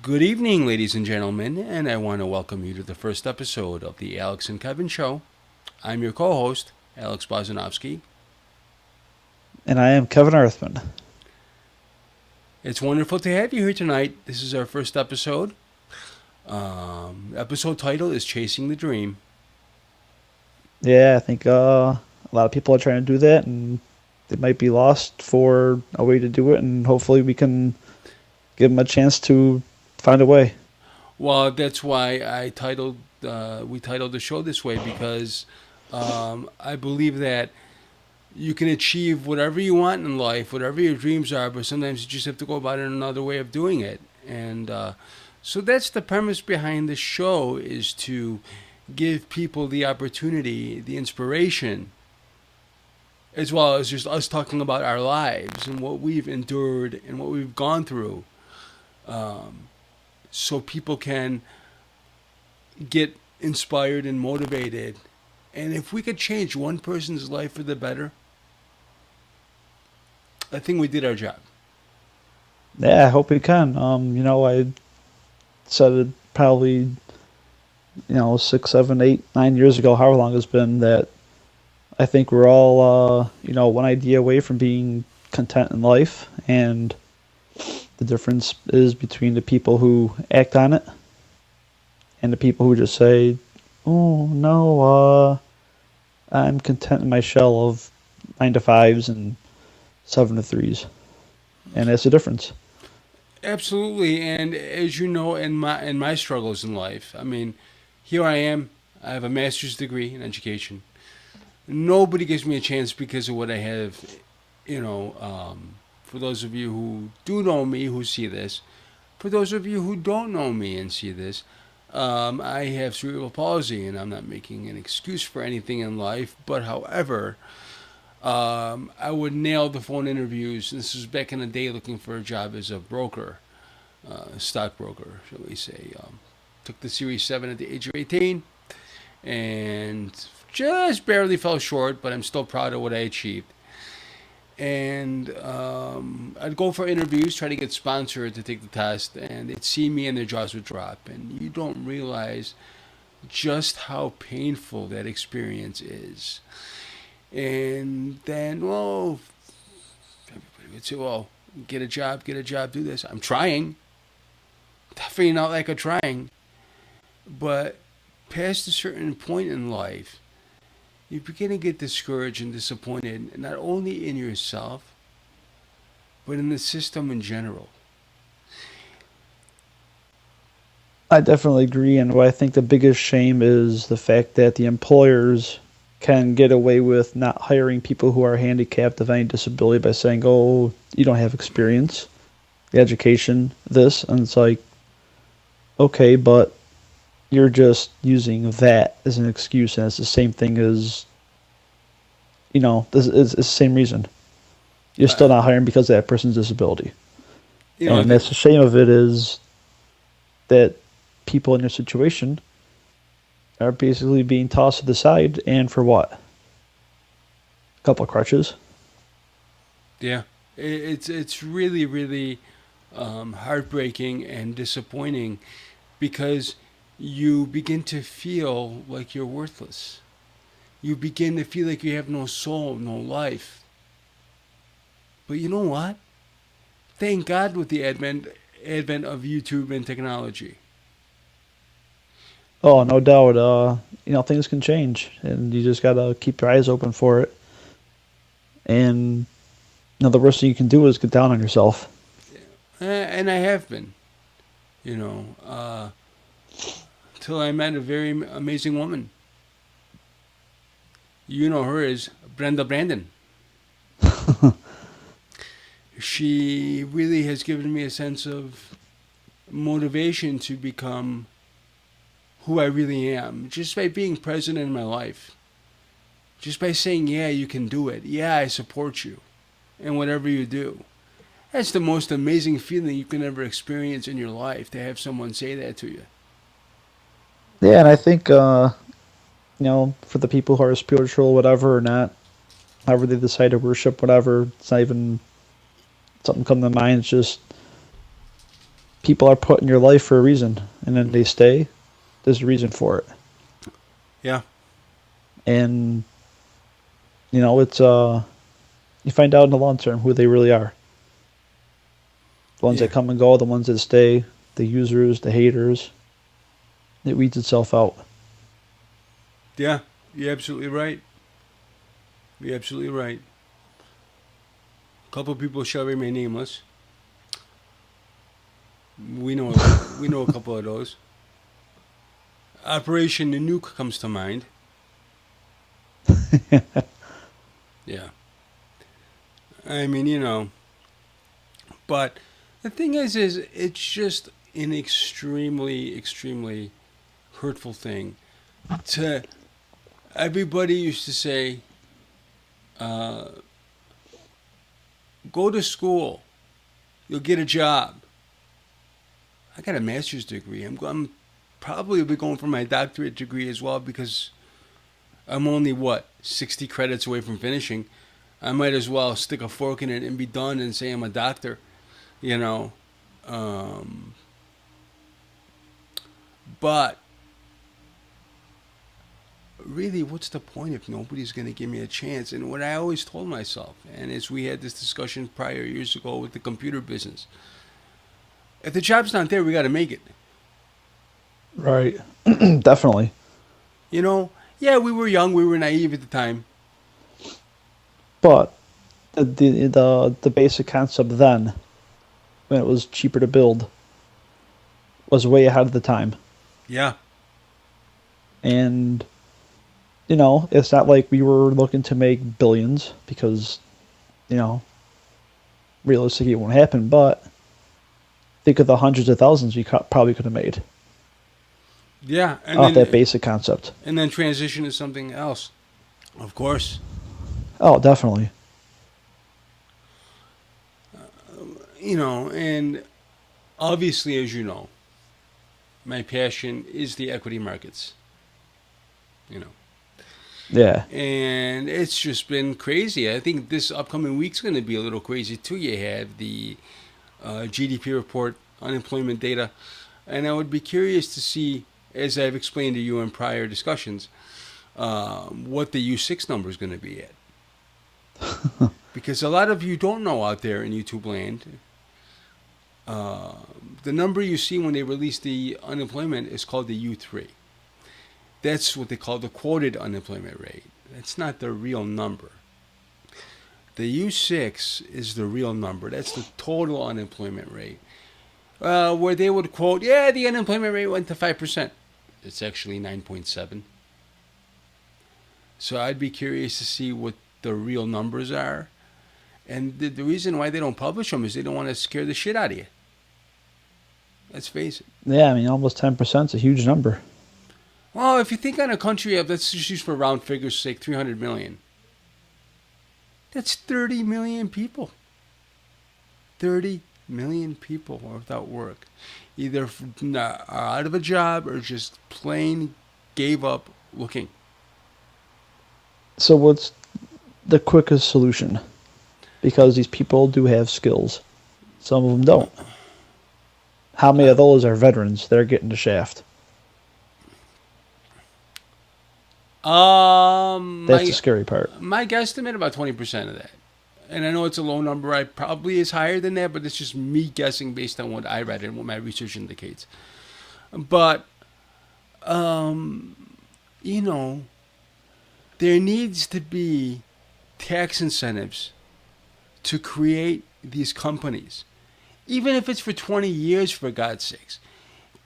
Good evening, ladies and gentlemen, and I want to welcome you to the first episode of the Alex and Kevin Show. I'm your co host, Alex Bozanovsky. And I am Kevin Earthman. It's wonderful to have you here tonight. This is our first episode. Episode title is Chasing the Dream. Yeah, I think a lot of people are trying to do that, and they might be lost for a way to do it, and hopefully we can give them a chance to find a way. Well, that's why we titled the show this way because I believe that you can achieve whatever you want in life, whatever your dreams are, but sometimes you just have to go about it another way of doing it. And so that's the premise behind the show is to give people the opportunity, the inspiration, as well as just us talking about our lives and what we've endured and what we've gone through, so people can get inspired and motivated. And if we could change one person's life for the better, I think we did our job. Yeah, I hope we can. I said it probably, 6, 7, 8, 9 years ago, however long it's been, that I think we're all, one idea away from being content in life, and the difference is between the people who act on it and the people who just say, "Oh no, I'm content in my shell of 9 to 5s and 7 to 3s," and that's the difference. Absolutely, and as you know, in my struggles in life, I mean, here I am. I have a master's degree in education. Nobody gives me a chance because of what I have. For those of you who do know me, who see this, for those of you who don't know me and see this, I have cerebral palsy, and I'm not making an excuse for anything in life. But however, I would nail the phone interviews. This was back in the day, looking for a job as a broker, stockbroker, shall we say. Took the Series 7 at the age of 18, and just barely fell short, but I'm still proud of what I achieved. And I'd go for interviews, try to get sponsored to take the test, and they'd see me and their jaws would drop. And you don't realize just how painful that experience is. And then, well, everybody would say, well, get a job, do this. I'm trying. Definitely not like a trying. But past a certain point in life, you begin to get discouraged and disappointed, not only in yourself, but in the system in general. I definitely agree, and what I think the biggest shame is the fact that the employers can get away with not hiring people who are handicapped of any disability by saying, "Oh, you don't have experience, the education, this," and it's like, okay, but you're just using that as an excuse, and it's the same thing as, this is the same reason. You're still Uh, not hiring because of that person's disability. you know, And the, that's the shame of it, is that people in your situation are basically being tossed to the side, and for what? A couple of crutches. yeah, it's really really heartbreaking and disappointing because you begin to feel like you're worthless. You begin to feel like you have no soul, no life. But you know what? Thank God with the advent of YouTube and technology. Oh, no doubt. Things can change, and you just gotta keep your eyes open for it. And the worst thing you can do is get down on yourself. And I have been, you know, till I met a very amazing woman. You know her as Brenda Brandon. She really has given me a sense of motivation to become who I really am just by being present in my life. Just by saying, yeah, you can do it. Yeah, I support you. And whatever you do. That's the most amazing feeling you can ever experience in your life to have someone say that to you. Yeah, and I think for the people who are spiritual, whatever or not, however they decide to worship, whatever, it's not even something come to mind. It's just people are put in your life for a reason, and then they stay. There's a reason for it, Yeah. and it's you find out in the long term who they really are. The ones Yeah. that come and go, the ones that stay, the users, the haters. It weeds itself out. Yeah. You're absolutely right. You're absolutely right. A couple of people shall remain nameless. We know we know a couple of those. Operation the Nuke comes to mind. Yeah. I mean, but the thing is it's just an extremely, extremely hurtful thing. To everybody used to say, uh, go to school, you'll get a job. I got a master's degree. I'm probably be going for my doctorate degree as well because I'm only 60 credits away from finishing. I might as well stick a fork in it and be done and say I'm a doctor, you know. Um, but really, what's the point if nobody's going to give me a chance? And what I always told myself, and as we had this discussion prior years ago with the computer business, if the job's not there, we got to make it. Right. Definitely. Yeah, we were young, we were naive at the time. But the basic concept then, when it was cheaper to build, was way ahead of the time. Yeah, And it's not like we were looking to make billions because, you know, realistically it won't happen. But think of the hundreds of thousands we probably could have made yeah, off that basic concept. and then transition to something else, of course. Oh, definitely. And obviously, as you know, my passion is the equity markets. You know, Yeah. and it's just been crazy. I think this upcoming week's going to be a little crazy too. You have the GDP report, unemployment data, and I would be curious to see, as I've explained to you in prior discussions, what the U6 number is going to be at. Because a lot of you don't know out there in YouTube land, the number you see when they release the unemployment is called the U3. That's what they call the quoted unemployment rate. That's not the real number. The U6 is the real number. That's the total unemployment rate. Where they would quote, yeah, the unemployment rate went to 5%. It's actually 9.7. So I'd be curious to see what the real numbers are. And the reason why they don't publish them is they don't want to scare the shit out of you. Let's face it. Yeah, I mean, almost 10% is a huge number. Well, if you think on a country of, let's just use for round figures sake, 300 million. That's 30 million people. 30 million people are without work. Either are out of a job or just plain gave up looking. So what's the quickest solution? Because these people do have skills. Some of them don't. How many of those are veterans that are getting the shaft? That's the scary part. My guesstimate about 20% of that. And I know it's a low number. I probably is higher than that, but it's just me guessing based on what I read and what my research indicates. But, there needs to be tax incentives to create these companies. Even if it's for 20 years, for God's sakes.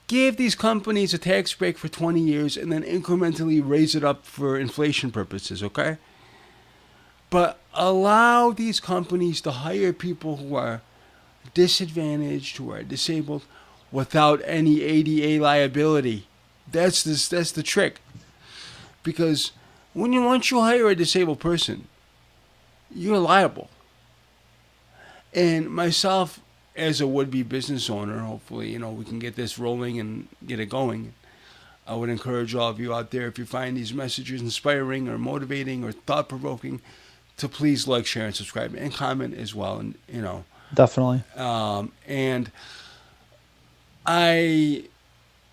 Give these companies a tax break for 20 years and then incrementally raise it up for inflation purposes, okay? But allow these companies to hire people who are disadvantaged, who are disabled, without any ADA liability. That's the trick. Because once you hire a disabled person, you're liable. And myself, as a would-be business owner, hopefully, we can get this rolling and get it going. I would encourage all of you out there, if you find these messages inspiring or motivating or thought-provoking, to please like, share, and subscribe, and comment as well. And Definitely. And I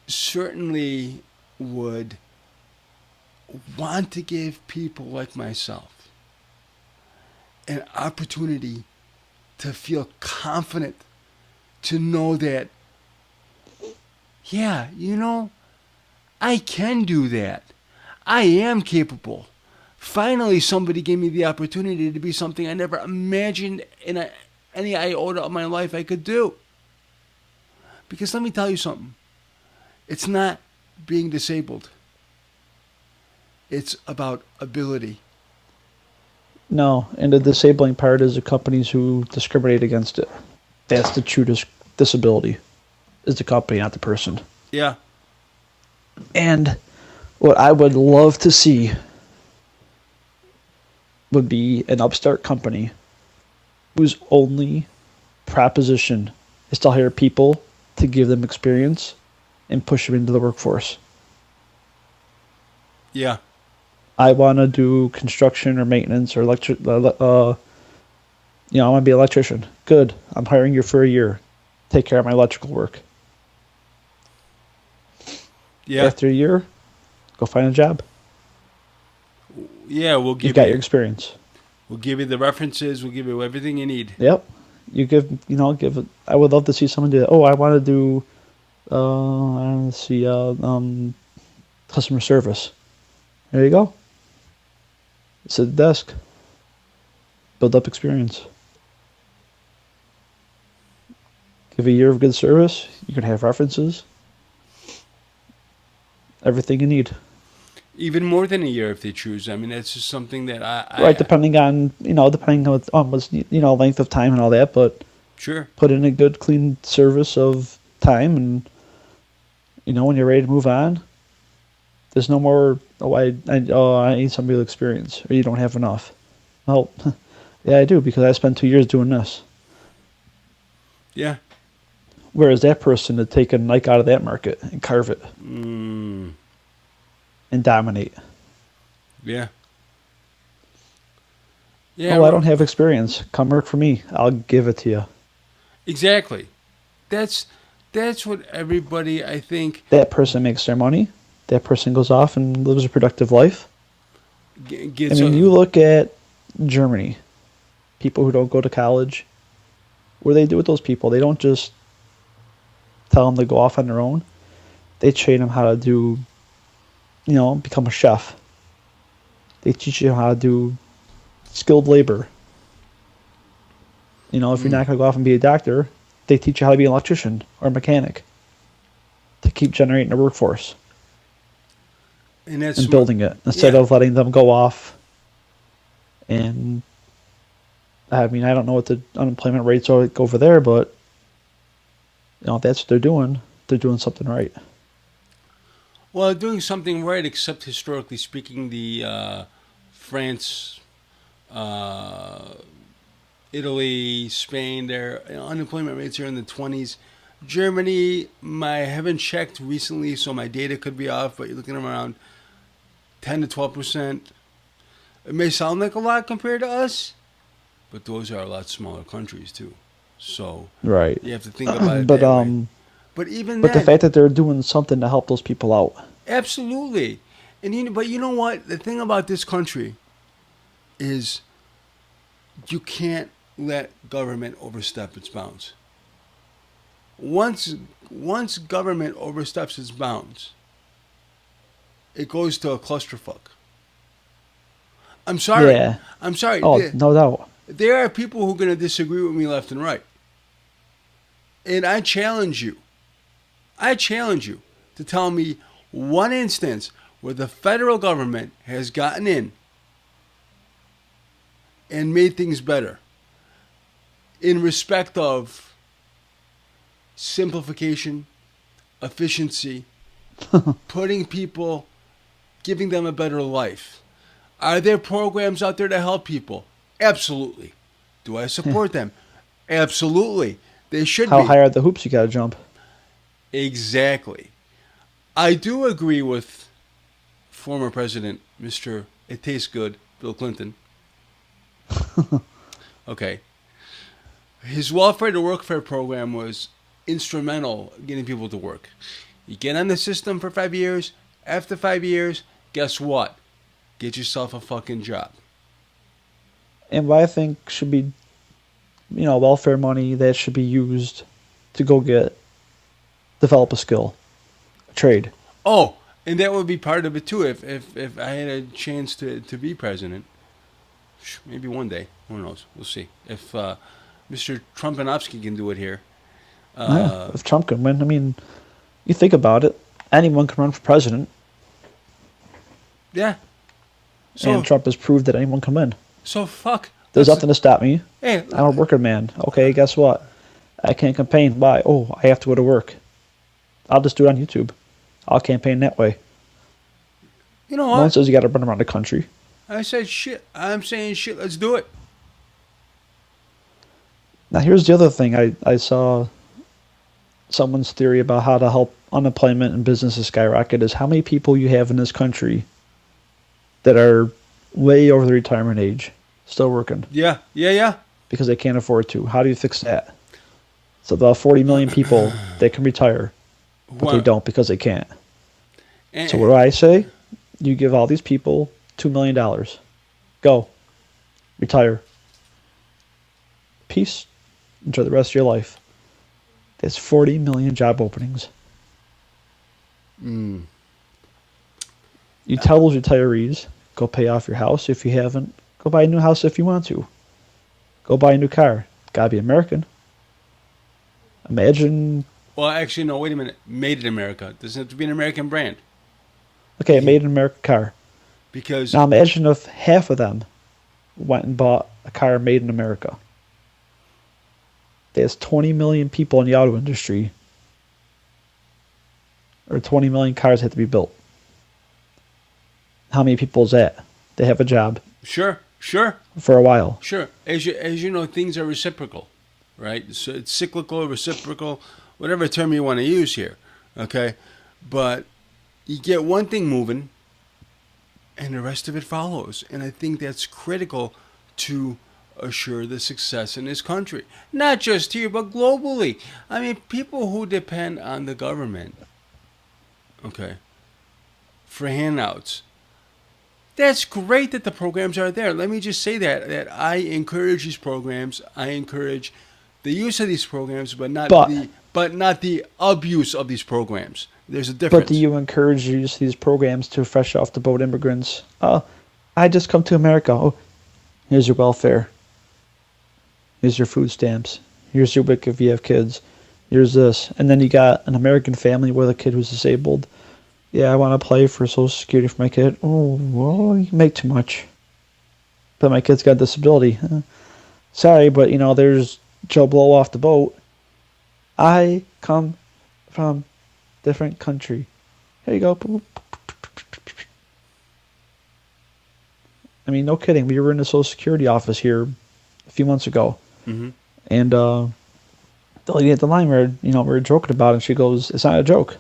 certainly would want to give people like myself an opportunity to feel confident, to know that, yeah, I can do that. I am capable. Finally, somebody gave me the opportunity to be something I never imagined in any iota of my life I could do. Because let me tell you something. It's not being disabled. It's about ability. No, and the disabling part is the companies who discriminate against it. That's the true disability, is the company, not the person. Yeah. And what I would love to see would be an upstart company whose only proposition is to hire people to give them experience and push them into the workforce. Yeah. I want to do construction or maintenance or I want to be an electrician. Good. I'm hiring you for a year. Take care of my electrical work. Yeah. After a year, go find a job. Yeah, we'll give You've got your experience. We'll give you the references. We'll give you everything you need. Yep. You give it. I would love to see someone do that. Oh, I want to do, I want to see, customer service. There you go. Sit at the desk. Build up experience. Give a year of good service. You can have references. Everything you need. Even more than a year if they choose. I mean, that's just something that Right, depending on what's length of time and all that, but sure. put in a good, clean service of time, and when you're ready to move on, there's no more. I need somebody with experience, or you don't have enough. Well, yeah, I do because I spent 2 years doing this. Yeah. Whereas that person to take a Nike out of that market and carve it and dominate. Yeah. Yeah. Oh, I don't have experience. Come work for me. I'll give it to you. Exactly. That's what everybody, I think. That person makes their money. That person goes off and lives a productive life. You look at Germany. People who don't go to college. What do they do with those people? They don't just tell them to go off on their own. They train them how to do, become a chef. They teach you how to do skilled labor. If you're not going to go off and be a doctor, they teach you how to be an electrician or a mechanic to keep generating a workforce and building it instead of letting them go off. And I don't know what the unemployment rates are over there, but if that's what they're doing something right. Well, doing something right, except historically speaking, the France, Italy, Spain, their unemployment rates are in the 20s. Germany, I haven't checked recently, so my data could be off, but you're looking around 10 to 12%. It may sound like a lot compared to us, but those are a lot smaller countries too. So right, you have to think about it. But the fact that they're doing something to help those people out. Absolutely. But you know what? The thing about this country is you can't let government overstep its bounds. Once government oversteps its bounds, it goes to a clusterfuck. I'm sorry. Yeah. I'm sorry. Oh, no doubt. There are people who are going to disagree with me left and right. And I challenge you to tell me one instance where the federal government has gotten in and made things better in respect of simplification, efficiency, putting people, giving them a better life. Are there programs out there to help people? Absolutely. Do I support them? Absolutely. They should be. How high are the hoops you got to jump? Exactly. I do agree with former President, Mr. It Tastes Good, Bill Clinton. Okay. His welfare to workfare program was instrumental getting people to work. You get on the system for 5 years. After 5 years, guess what? Get yourself a fucking job. And what I think should be, welfare money that should be used to go develop a skill, a trade. Oh, and that would be part of it too. If I had a chance to be president, maybe one day. Who knows? We'll see. If Mr. Trumpanowski can do it here. Yeah, if Trump can win, I mean, you think about it, anyone can run for president, Yeah. So and Trump has proved that anyone can win. so fuck. There's nothing to stop me. Hey, I'm a working man. Okay, guess what? I can't campaign. Why? Oh, I have to go to work. I'll just do it on YouTube. I'll campaign that way. you know No one what? says you got to run around the country. I said shit. I'm saying shit. Let's do it. Now, here's the other thing. I saw someone's theory about how to help unemployment and businesses skyrocket is how many people you have in this country that are way over the retirement age still working Yeah. because they can't afford to. How do you fix that? So about 40 million people that can retire, but they don't because they can't. And, So what do I say? You give all these people $2 million. Go. Retire. Peace. Enjoy the rest of your life. There's 40 million job openings. You tell those retirees, go pay off your house if you haven't. Go buy a new house if you want to. Go buy a new car. Gotta be American. Imagine, Well, actually, no. Wait a minute. Made in America. Doesn't have to be an American brand okay, a made in America car. because Now imagine if half of them went and bought a car made in America. There's 20 million people in the auto industry, or 20 million cars have to be built. How many people is that? They have a job sure. for a while. As you know, things are reciprocal, right? So it's cyclical, reciprocal, whatever term you want to use here. Okay, but you get one thing moving, and the rest of it follows. And I think that's critical to assure the success in this country, not just here but globally. I mean, people who depend on the government, okay, for handouts. That's great that the programs are there. Let me just say that I encourage these programs. I encourage the use of these programs, but not the abuse of these programs. There's a difference. But do you encourage use these programs to fresh off the boat immigrants? I just come to America. Oh, here's your welfare. Here's your food stamps. Here's your WIC if you have kids. Here's this. And then you got an American family with a kid who's disabled. Yeah, I want to apply for Social Security for my kid. Oh, well, you make too much. But my kid's got a disability. Sorry, but, there's Joe Blow off the boat. I come from different country. Here you go. I mean, no kidding. We were in the Social Security office here a few months ago. Mm-hmm. And the lady at the line, we were joking about it, and she goes, it's not a joke.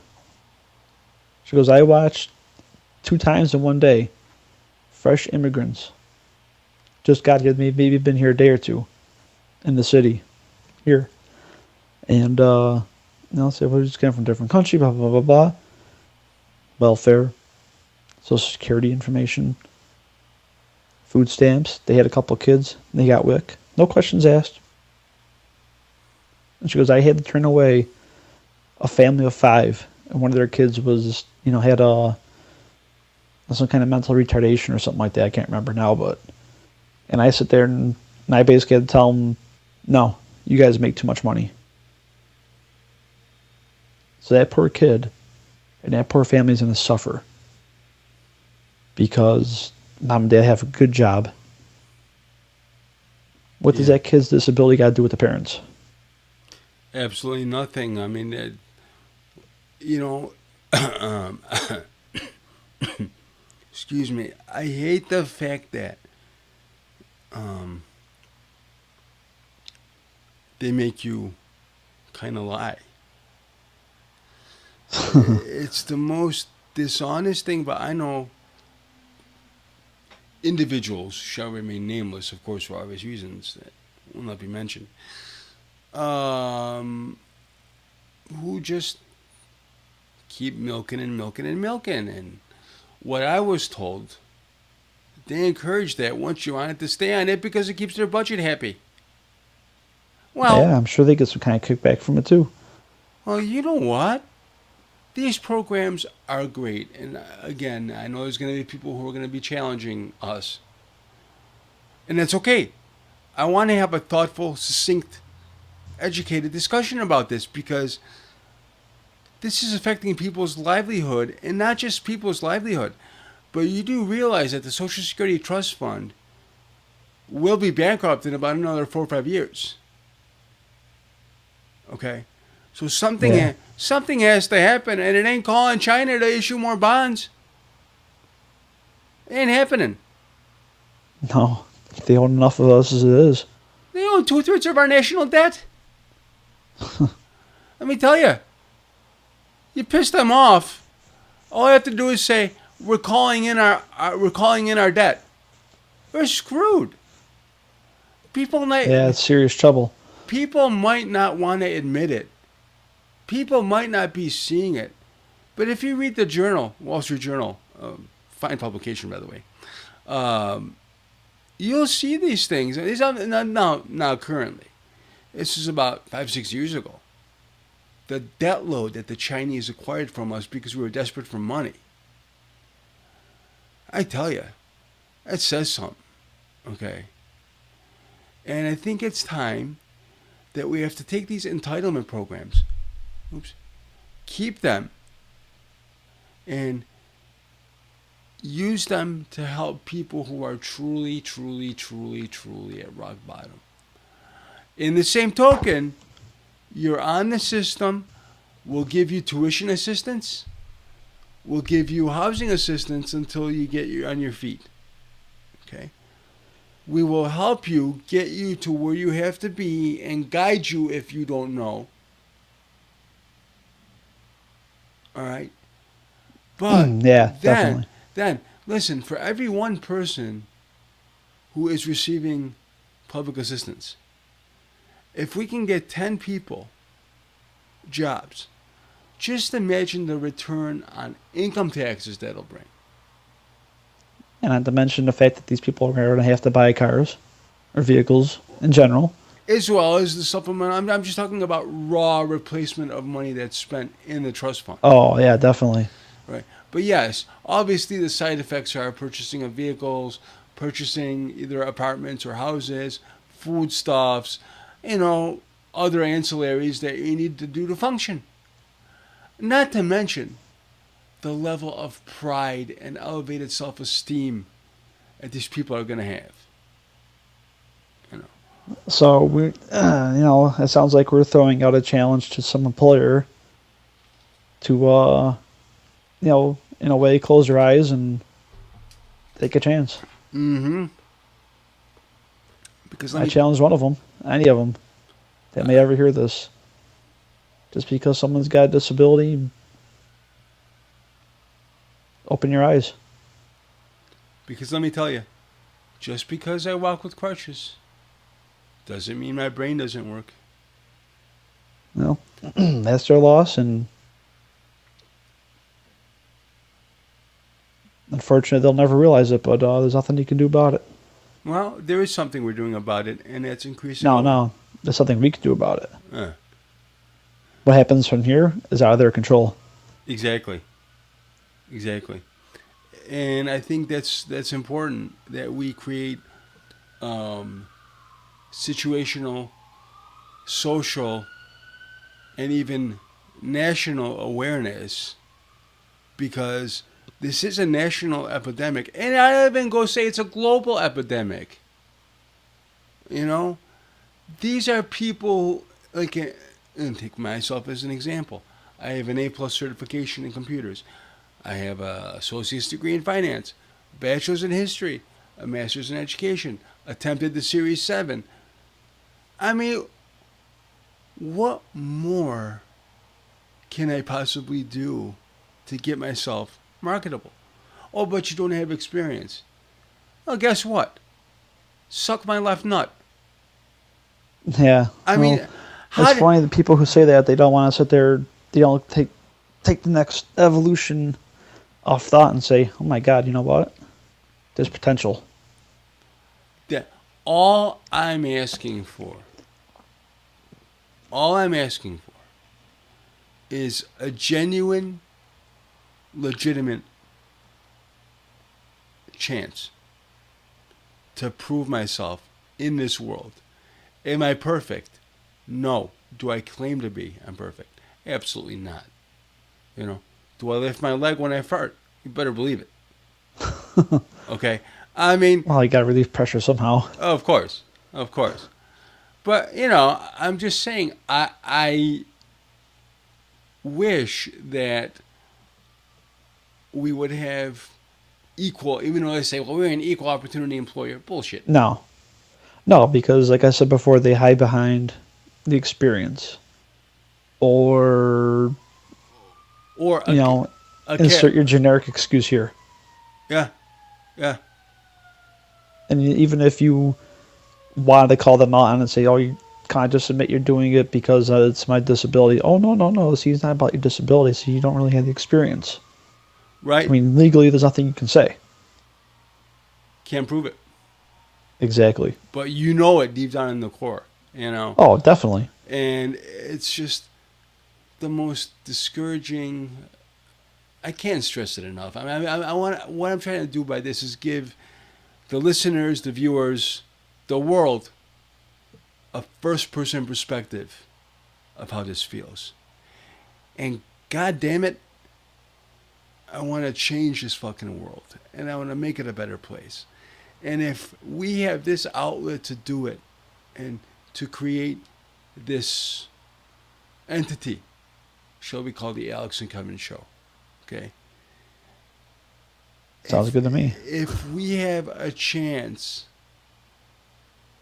She goes, I watched 2 times in one day fresh immigrants. Just got here, maybe been here a day or two in the city here. And, say, we just came from a different country, blah, blah, blah, blah. Welfare, Social Security information, food stamps. They had a couple kids. They got WIC. No questions asked. And she goes, I had to turn away a family of 5. And one of their kids was, had some kind of mental retardation or something like that. I can't remember now, and I sit there and I basically had to tell them, no, you guys make too much money. So that poor kid and that poor family's going to suffer because mom and dad have a good job. What does that kid's disability got to do with the parents? Absolutely nothing. I mean, excuse me. I hate the fact that they make you kind of lie. It's the most dishonest thing, but I know individuals shall remain nameless, of course, for obvious reasons that will not be mentioned. just keep milking and milking and milking. And what I was told, they encourage that once you're on it to stay on it because it keeps their budget happy. Well, Yeah, I'm sure they get some kind of kickback from it too. well, you know what? These programs are great. And again, I know there's going to be people who are going to be challenging us. And that's okay. I want to have a thoughtful, succinct, educated discussion about this because this is affecting people's livelihood, and not just people's livelihood, but you do realize that the Social Security Trust Fund will be bankrupt in about another 4 or 5 years. Okay? So something has to happen, and it ain't calling China to issue more bonds. It ain't happening. No, they own enough of us as it is. They own 2/3 of our national debt. Let me tell you, you piss them off. All you have to do is say we're calling in our debt. We're screwed. Yeah, it's serious trouble. People might not want to admit it. People might not be seeing it. But if you read the Journal, Wall Street Journal, fine publication by the way, you'll see these things. These are now currently. This is about 5-6 years ago. The debt load that the Chinese acquired from us because we were desperate for money. I tell you, that says something. Okay. And I think it's time that we have to take these entitlement programs, keep them, and use them to help people who are truly, truly, truly, truly at rock bottom. In the same token, you're on the system, we'll give you tuition assistance, we'll give you housing assistance until you get on your feet. Okay? We will help you get you to where you have to be and guide you if you don't know. All right? But yeah, definitely. Then, listen, for every one person who is receiving public assistance, if we can get 10 people jobs, just imagine the return on income taxes that'll bring. And not to mention the fact that these people are going to have to buy cars or vehicles in general. As well as the supplement. I'm just talking about raw replacement of money that's spent in the trust fund. Oh, yeah, definitely. Right. But yes, obviously the side effects are purchasing of vehicles, purchasing either apartments or houses, foodstuffs, other ancillaries that you need to do to function. Not to mention the level of pride and elevated self-esteem that these people are going to have. So we, it sounds like we're throwing out a challenge to some employer to, in a way, close your eyes and take a chance. Mm-hmm. Because I challenge one of them, any of them, that may ever hear this. Just because someone's got a disability, open your eyes. Because let me tell you, just because I walk with crutches doesn't mean my brain doesn't work. No, that's their loss, and unfortunately, they'll never realize it. But there's nothing you can do about it. Well, there is something we're doing about it, and that's increasing. No, there's something we can do about it. What happens from here is out of their control. Exactly. And I think that's important that we create situational, social, and even national awareness, because this is a national epidemic, and I even go say it's a global epidemic. These are people and take myself as an example. I have an A+ certification in computers. I have an associate's degree in finance, bachelor's in history, a master's in education, attempted the Series 7. I mean, what more can I possibly do to get myself marketable? Oh, but you don't have experience. Well, guess what? Suck my left nut. Yeah. I mean, it's funny, the people who say that, they don't want to sit there take the next evolution off thought and say, oh my God, you know what? There's potential. That all I'm asking for, is a genuine, legitimate chance to prove myself in this world. Am I perfect? No. Do I claim to be? I'm perfect. Absolutely not. You know, do I lift my leg when I fart? You better believe it. Okay? I mean, Well, you got to relieve pressure somehow. of course. Of course. But, you know, I'm just saying, I wish that we would have equal, even though they say, well, we're an equal opportunity employer. Bullshit. No. No, because like I said before, they hide behind the experience. Or, Or, insert your generic excuse here. yeah, yeah. And even if you wanted to call them out and say, oh, you can't just admit you're doing it because it's my disability. Oh, no. See, it's not about your disability, so you don't really have the experience. Right? I mean, legally, there's nothing you can say. Can't prove it. Exactly. But you know it deep down in the core, you know? Oh, definitely. And it's just the most discouraging. I can't stress it enough. I mean, I want, what I'm trying to do by this is give the listeners, the viewers, the world a first-person perspective of how this feels. And God damn it, I want to change this fucking world. And I want to make it a better place. And if we have this outlet to do it and to create this entity, shall we call the Alex and Kevin Show, okay? Sounds good to me. If we have a chance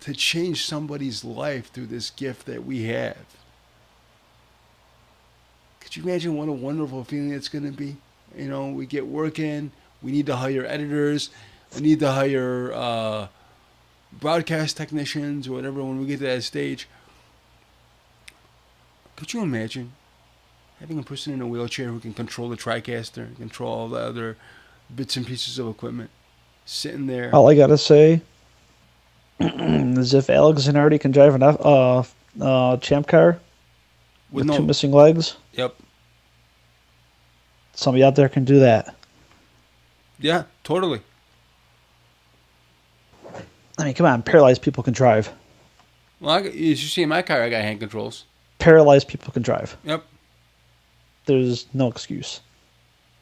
to change somebody's life through this gift that we have, could you imagine what a wonderful feeling it's going to be? You know, we get work in, we need to hire editors, we need to hire broadcast technicians or whatever when we get to that stage. Could you imagine having a person in a wheelchair who can control the TriCaster, control all the other bits and pieces of equipment, sitting there? All I gotta say is if Alex Zanardi can drive an champ car with two missing legs, Yep. somebody out there can do that. Yeah, totally. I mean, come on, paralyzed people can drive. Well, as you see in my car, I got hand controls. Paralyzed people can drive. Yep. There's no excuse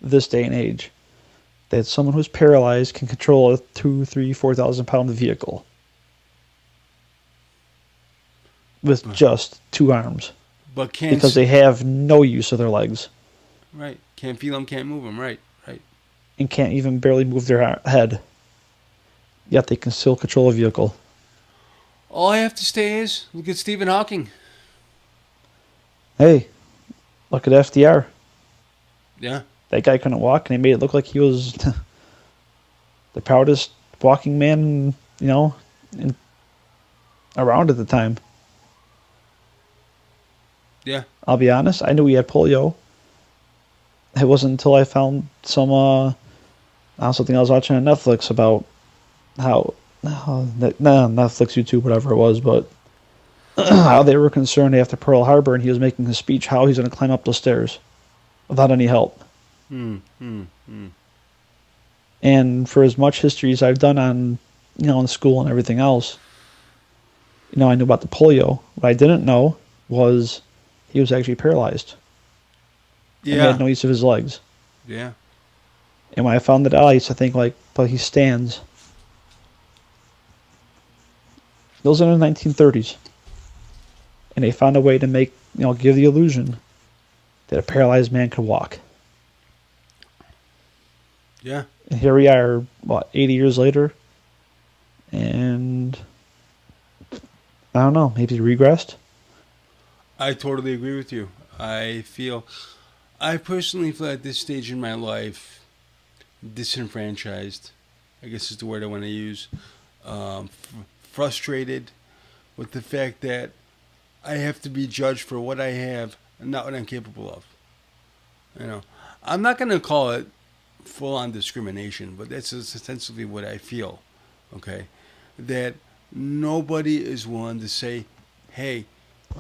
this day and age that someone who's paralyzed can control a 2, 3, 4,000 pound vehicle with just two arms. But can't, because they have no use of their legs. Right. Can't feel them, can't move them. Right. And can't even barely move their head. Yet they can still control a vehicle. All I have to say is, look at Stephen Hawking. Hey, look at FDR. Yeah. That guy couldn't walk, and they made it look like he was the proudest walking man, around at the time. Yeah. I'll be honest, I knew he had polio. It wasn't until I found something I was watching on Netflix about Netflix, YouTube, whatever it was, but how they were concerned after Pearl Harbor, and he was making a speech how he's going to climb up those stairs without any help. And for as much history as I've done on, in school and everything else, I knew about the polio. What I didn't know was he was actually paralyzed. Yeah. And he had no use of his legs. Yeah. And when I found that out, I used to think, but he stands. Those are in the 1930s. And they found a way to make, give the illusion that a paralyzed man could walk. Yeah. And here we are, 80 years later? And I don't know, maybe regressed? I totally agree with you. I personally feel at this stage in my life, disenfranchised, I guess is the word I want to use, frustrated with the fact that I have to be judged for what I have and not what I'm capable of. You know, I'm not going to call it full-on discrimination, but that's essentially what I feel. Okay, that nobody is willing to say, "Hey,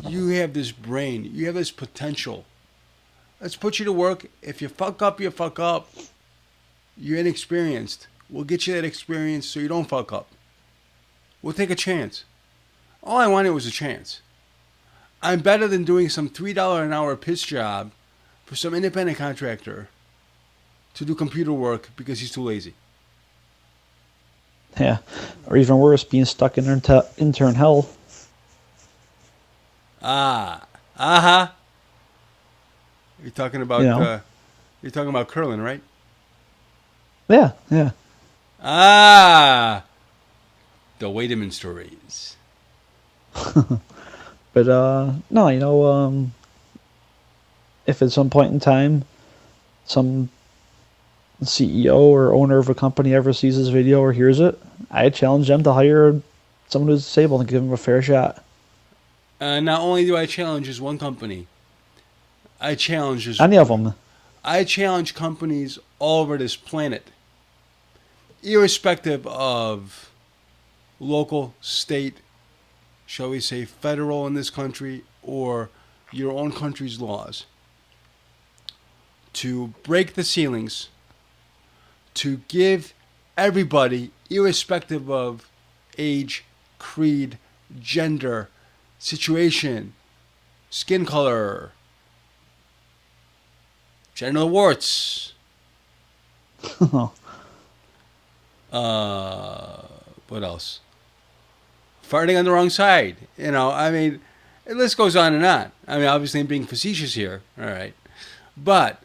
you have this brain, you have this potential. Let's put you to work. If you fuck up, you fuck up. You're inexperienced. We'll get you that experience so you don't fuck up. We'll take a chance." All I wanted was a chance. I'm better than doing some $3 an hour piss job for some independent contractor to do computer work because he's too lazy. Yeah, or even worse, being stuck in intern hell. Uh-huh. You're talking about You know? curling, right? Yeah, yeah. The Wademan stories. But no, if at some point in time some CEO or owner of a company ever sees this video or hears it, I challenge them to hire someone who's disabled and give them a fair shot. Not only do I challenge this one company, I challenge Any of them. I challenge companies all over this planet, irrespective of local, state, shall we say federal in this country, or your own country's laws, to break the ceilings, to give everybody, irrespective of age, creed, gender, situation, skin color, genital warts, what else? Farting on the wrong side. I mean, the list goes on and on. I mean, obviously I'm being facetious here, all right. But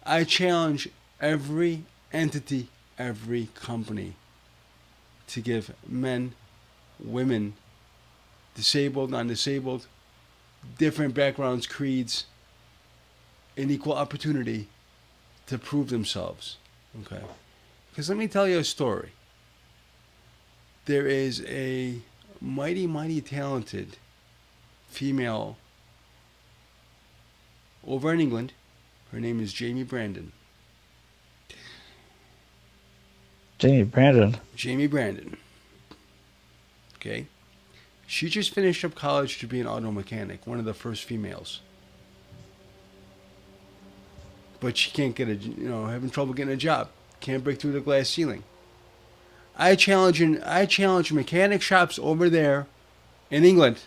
I challenge every entity, every company to give men, women, disabled, non-disabled, different backgrounds, creeds, an equal opportunity to prove themselves. Okay? Because let me tell you a story. There is a mighty, mighty talented female over in England. Her name is Jamie Brandon. Jamie Brandon. Jamie Brandon. Okay? She just finished up college to be an auto mechanic, one of the first females. But she can't get having trouble getting a job. Can't break through the glass ceiling. I challenge mechanic shops over there in England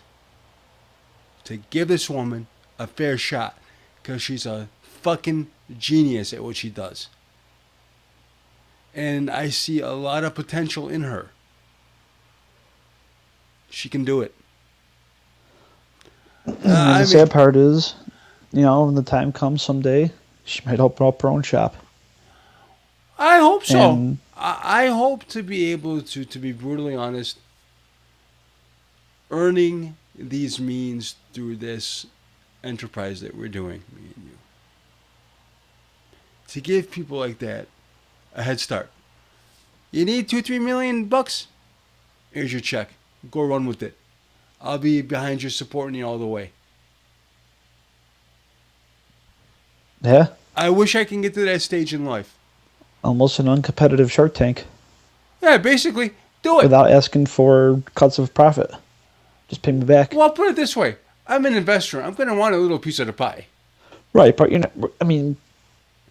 to give this woman a fair shot, because she's a fucking genius at what she does. And I see a lot of potential in her. She can do it. And the sad part is, when the time comes someday, she might open up her own shop. I hope so. And I hope to be able to be brutally honest, earning these means through this enterprise that we're doing, me and you. To give people like that a head start. You need $2-3 million? Here's your check. Go run with it. I'll be behind you, supporting you all the way. Yeah. I wish I can get to that stage in life. Almost an uncompetitive Shark Tank. Yeah, basically, do it. Without asking for cuts of profit. Just pay me back. Well, put it this way. I'm an investor. I'm going to want a little piece of the pie. Right, but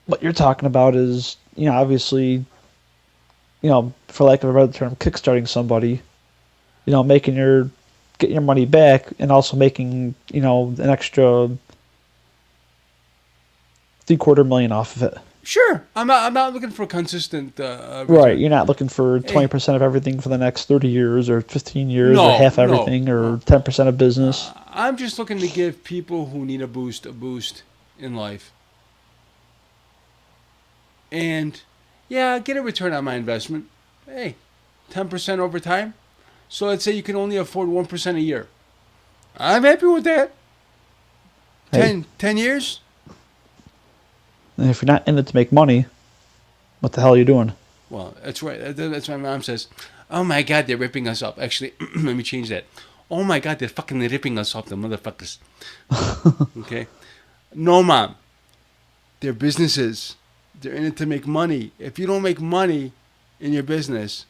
what you're talking about is, obviously, for lack of a better term, kickstarting somebody, getting your money back, and also making, an extra $750,000 off of it. Sure, I'm not looking for a consistent. Right, you're not looking for 20% of everything for the next 30 years or 15 years, or half everything, or 10% of business. I'm just looking to give people who need a boost in life, and get a return on my investment. Hey, 10% over time. So let's say you can only afford 1% a year. I'm happy with that. Hey. 10 years. And if you're not in it to make money, what the hell are you doing? Well, that's right. That's why my mom says, "Oh my God, they're ripping us off." Actually, let me change that. Oh my God, they're fucking ripping us off, the motherfuckers. Okay? No, Mom. They're businesses. They're in it to make money. If you don't make money in your business,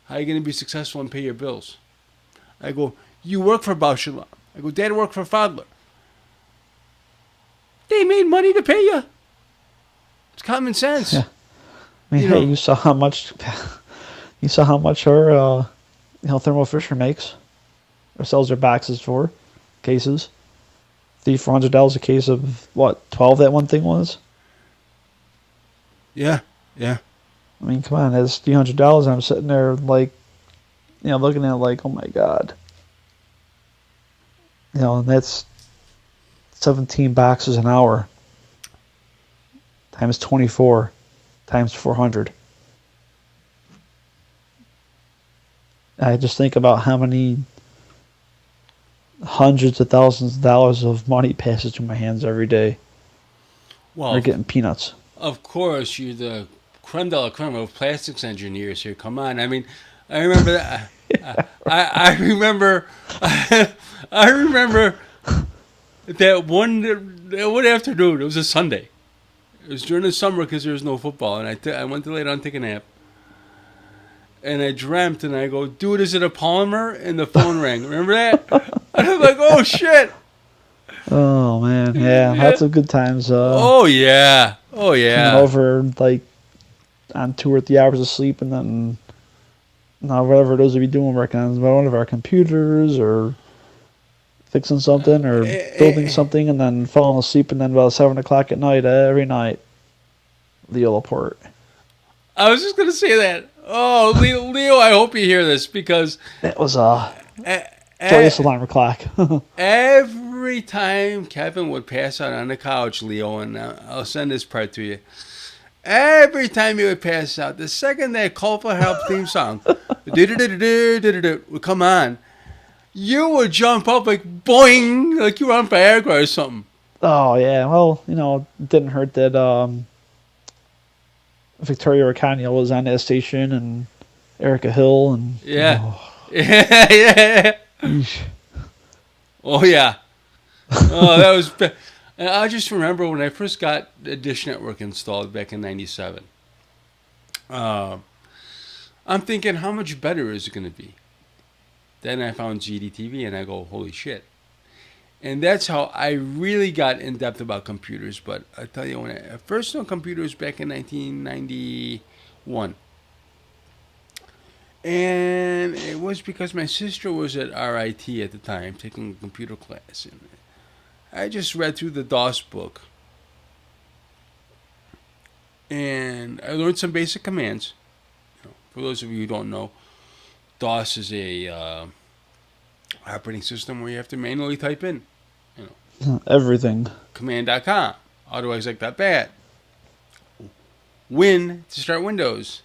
how are you going to be successful and pay your bills? I go, you work for Bausch and Lomb. I go, Dad worked for Fadler. They made money to pay you. It's common sense. Yeah. I mean, You hey, know- you saw how much her, Thermo Fisher makes, or sells their boxes for, cases. $400 a case of what, 12 that one thing was? Yeah. I mean, come on, that's $300. And I'm sitting there like, looking at it like, oh my god. And that's 17 boxes an hour times 24 times 400. I just think about how many hundreds of thousands of dollars of money passes through my hands every day. Well, They're getting peanuts. of course, you're the creme de la creme of plastics engineers here. Come on. I mean, I remember that. I remember. I remember that one afternoon. It was a Sunday. It was during the summer because there was no football, and I went to lay down and take a nap. And I dreamt, and I go, dude, is it a Palmer? And the phone rang. Remember that? And I'm like, oh shit. Oh man, yeah, lots of good times. Oh yeah. Coming over like on 2 or 3 hours of sleep, and then whatever it is we be doing, working on one of our computers or fixing something or building something, and then falling asleep, and then about 7 o'clock at night every night, Leo Laporte. I was just gonna say that. Oh, Leo, I hope you hear this because That was a joyous alarm clock. every time Kevin would pass out on the couch, Leo, and I'll send this part to you. Every time he would pass out, the second that Call for Help theme song would come on, you would jump up like boing, like you were on Viagra or something. Oh yeah, well, it didn't hurt that Victoria Orcania was on that station, and Erica Hill, and Yeah. Yeah. Eesh. Oh, yeah. Oh, that was... And I just remember when I first got the Dish Network installed back in 97. I'm thinking, how much better is it going to be? Then I found GDTV, and I go, holy shit. And that's how I really got in-depth about computers. But I tell you, when I first saw computers back in 1991. And it was because my sister was at RIT at the time, taking a computer class. And I just read through the DOS book. And I learned some basic commands. For those of you who don't know, DOS is a operating system where you have to manually type in. Everything. Command.com, autoexec.bat, Win to start Windows.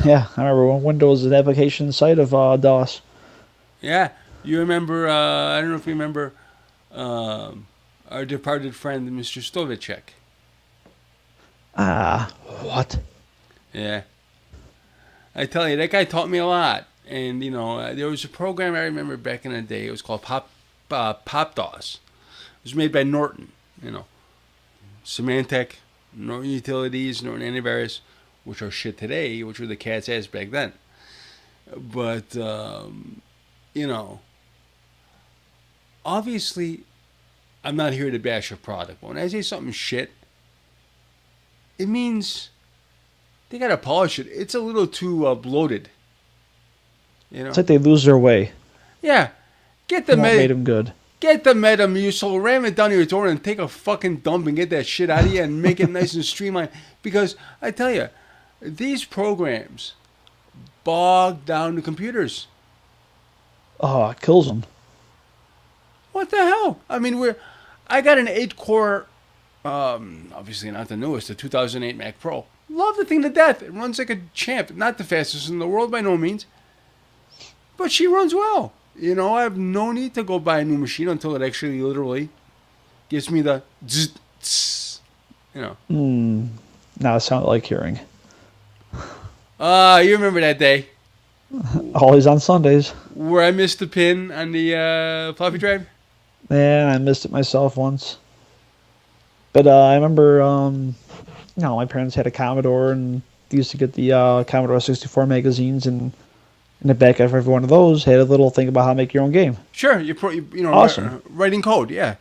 Yeah, I remember when Windows was an application site of DOS. Yeah, you remember, I don't know if you remember our departed friend, Mr. Stovacek. What? Yeah. I tell you, that guy taught me a lot. And, there was a program I remember back in the day. It was called PopDOS. It was made by Norton, Symantec, Norton Utilities, Norton Antivirus, which are shit today, which were the cat's ass back then. But, obviously, I'm not here to bash a product. When I say something shit, it means they got to polish it. It's a little too bloated. It's like they lose their way. Yeah. Get What made them good? Get the Metamucil, ram it down your door, and take a fucking dump and get that shit out of you and make it nice and streamlined. Because I tell you, these programs bog down the computers. Oh, it kills them. What the hell? I mean, I got an 8-core, obviously not the newest, the 2008 Mac Pro. Love the thing to death. It runs like a champ. Not the fastest in the world by no means. But she runs well. I have no need to go buy a new machine until it actually literally gives me the zzz, zzz, Now it sounded like hearing. You remember that day Always on Sundays. where I missed the pin on the floppy drive? Yeah, I missed it myself once. But I remember, my parents had a Commodore, and they used to get the Commodore 64 magazines, and in the back of every one of those had a little thing about how to make your own game. Sure, Awesome. writing code, yeah.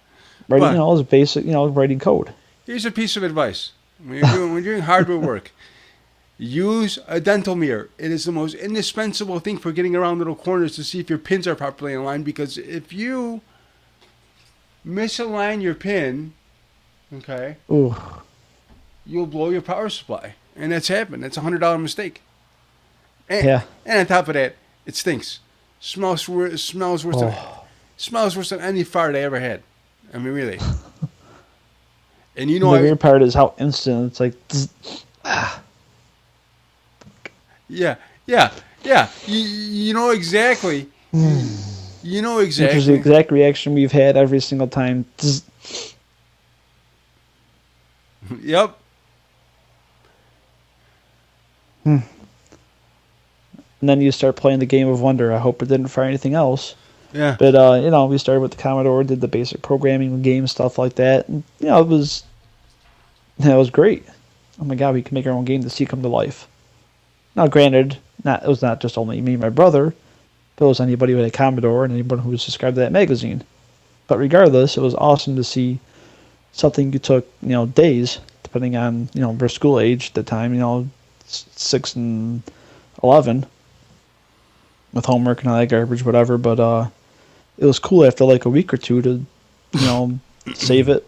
Writing, But it was basic, writing code. here's a piece of advice: when you're doing hardware work, use a dental mirror. It is the most indispensable thing for getting around little corners to see if your pins are properly aligned. Because if you misalign your pin, okay, Ooh, you'll blow your power supply, and that's happened. That's $100 mistake. And, yeah. and on top of that, it stinks. Smells worse than any fart I ever had. I mean, really. And The weird part is how instant it's like. Yeah, yeah, yeah. You know exactly. You know Which is the exactly. exact reaction we've had every single time. Yep. And then you start playing the game of wonder. I hope it didn't fire anything else. Yeah. But we started with the Commodore, did the basic programming, game stuff like that. And, it was great. Oh my God, we can make our own game to see come to life. Now, granted, it was not just only me and my brother, but it was anybody with a Commodore and anyone who was subscribed to that magazine. But regardless, it was awesome to see something you took, days, depending on, their school age at the time, 6 and 11, with homework and all that garbage, whatever. But it was cool after like a week or two to, save it,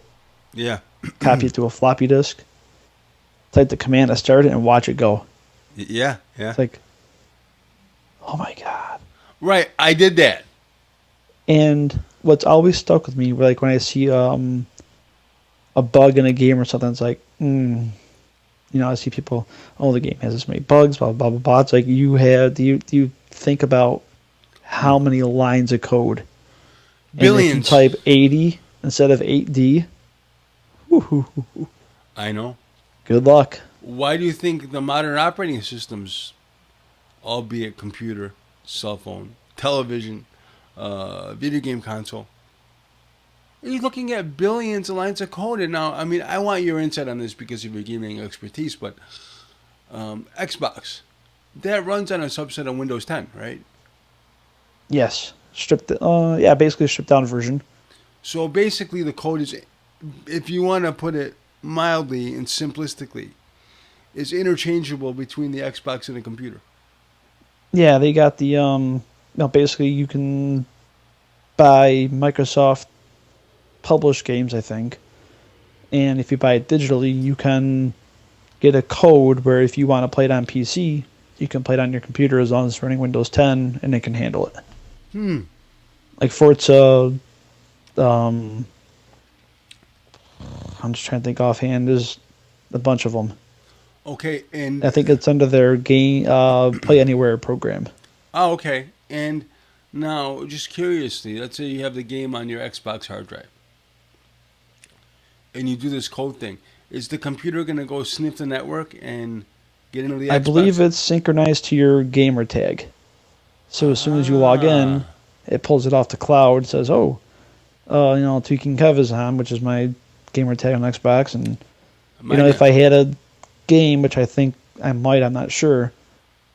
Yeah. copy it to a floppy disk, type the command to start it, and watch it go. Yeah. Yeah. It's like, oh my God. Right. I did that. And what's always stuck with me, like when I see a bug in a game or something, it's like, I see people, oh, the game has this many bugs, blah, blah, blah, blah. It's like do you think about how many lines of code? Billions. And if you type 80 instead of 8D, I know. good luck. Why do you think the modern operating systems, albeit computer, cell phone, television, video game console, you're looking at billions of lines of code? And now, I mean, I want your insight on this because of your gaming expertise, but Xbox, that runs on a subset of Windows 10, right? Yes. Basically a stripped down version. So basically the code is, if you want to put it mildly and simplistically, is interchangeable between the Xbox and the computer. Yeah, they got the basically you can buy Microsoft published games, I think. And if you buy it digitally, you can get a code where if you want to play it on PC, you can play it on your computer as long as it's running Windows 10 and it can handle it. Like Forza, I'm just trying to think offhand, there's a bunch of them. Okay, and I think it's under their game Play Anywhere program. oh, okay. And now, just curiously, let's say you have the game on your Xbox hard drive, and you do this code thing. Is the computer going to go sniff the network and get into the Xbox? I believe it's synchronized to your gamer tag. So as soon as you log in, it pulls it off the cloud, says, Tweaking Kev is on, which is my gamer tag on Xbox. And, if I had a game, which I think I might, I'm not sure,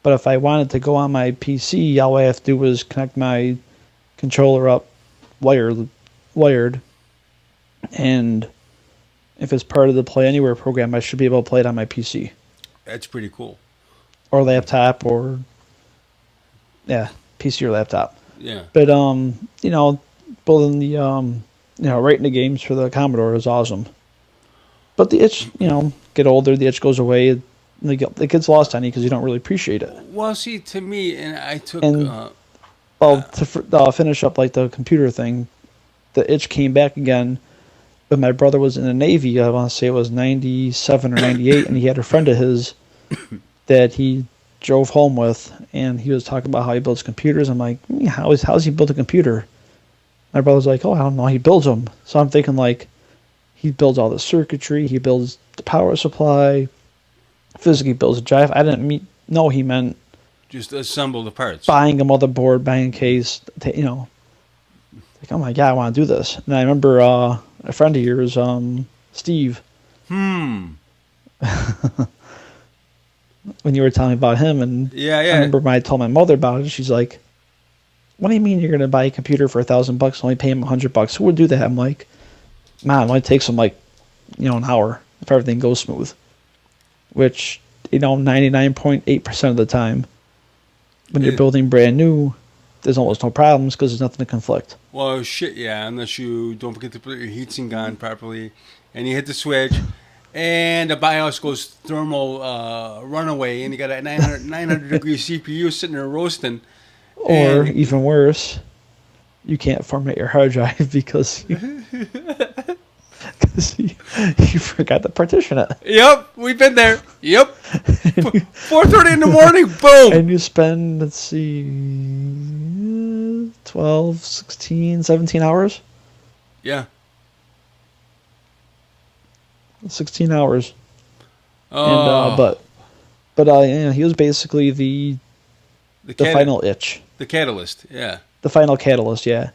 but if I wanted to go on my PC, all I have to do was connect my controller up wired, and if it's part of the Play Anywhere program, I should be able to play it on my PC. That's pretty cool. Or laptop, or PC or laptop. Yeah. But building the writing the games for the Commodore is awesome. But the itch, get older, the itch goes away. It gets lost on you because you don't really appreciate it. Well, see, to me, and I took. To finish up like the computer thing, the itch came back again. But my brother was in the Navy. I want to say it was 97 or 98, and he had a friend of his that he drove home with, and he was talking about how he builds computers. I'm like, how's he build a computer? My brother's like, oh, I don't know. He builds them. So I'm thinking like, he builds all the circuitry. He builds the power supply. Physically builds a drive. I didn't know he meant just assemble the parts. Buying a motherboard, buying a case. Like, oh my God, I want to do this. And I remember a friend of yours Steve. Hmm. When you were telling me about him, and Yeah, I yeah. remember when I told my mother about it, she's like, "What do you mean you're gonna buy a computer for $1,000, only pay him $100? Who would do that?" I'm like, "Man, it only takes him like, an hour if everything goes smooth." Which, 99.8% of the time, when you're It- building brand new, there's almost no problems because there's nothing to conflict. Well, shit, yeah. Unless you don't forget to put your heatsink on properly, and you hit the switch, and the BIOS goes thermal runaway, and you got a 900 degree CPU sitting there roasting. Or And even worse, you can't format your hard drive because you forgot to partition it. yep, we've been there. Yep. 4:30 in the morning. Boom. And you spend, let's see, 12, 16, 17 hours? Yeah. 16 hours. Oh, And, he was basically the final itch. The catalyst. Yeah. The final catalyst, yeah.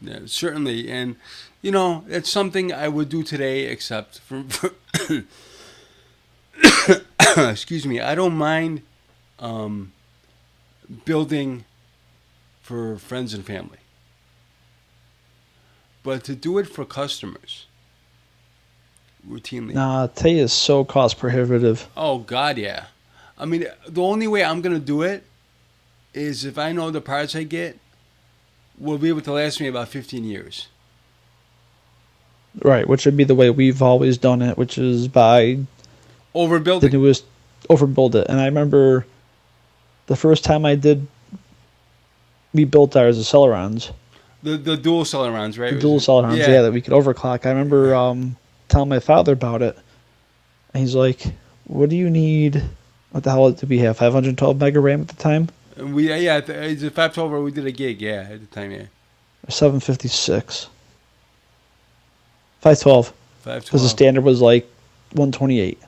Yeah, certainly. And, it's something I would do today, except for excuse me, I don't mind building for friends and family. But to do it for customers routinely. Nah, today is so cost prohibitive. Oh, God, yeah. I mean, the only way I'm going to do it is if I know the parts I get will be able to last me about 15 years. Right, which would be the way we've always done it, which is by the Overbuilding. newest, overbuild it. And I remember the first time we built ours, the Celerons. The dual Celerons, right? The dual Celerons, yeah, that we could overclock. I remember telling my father about it. And he's like, "What do you need? What the hell did we have? 512 mega RAM at the time? And it's a 512 where we did a gig, yeah, at the time, yeah. Or 756? 512. Because the 512. standard was like 128.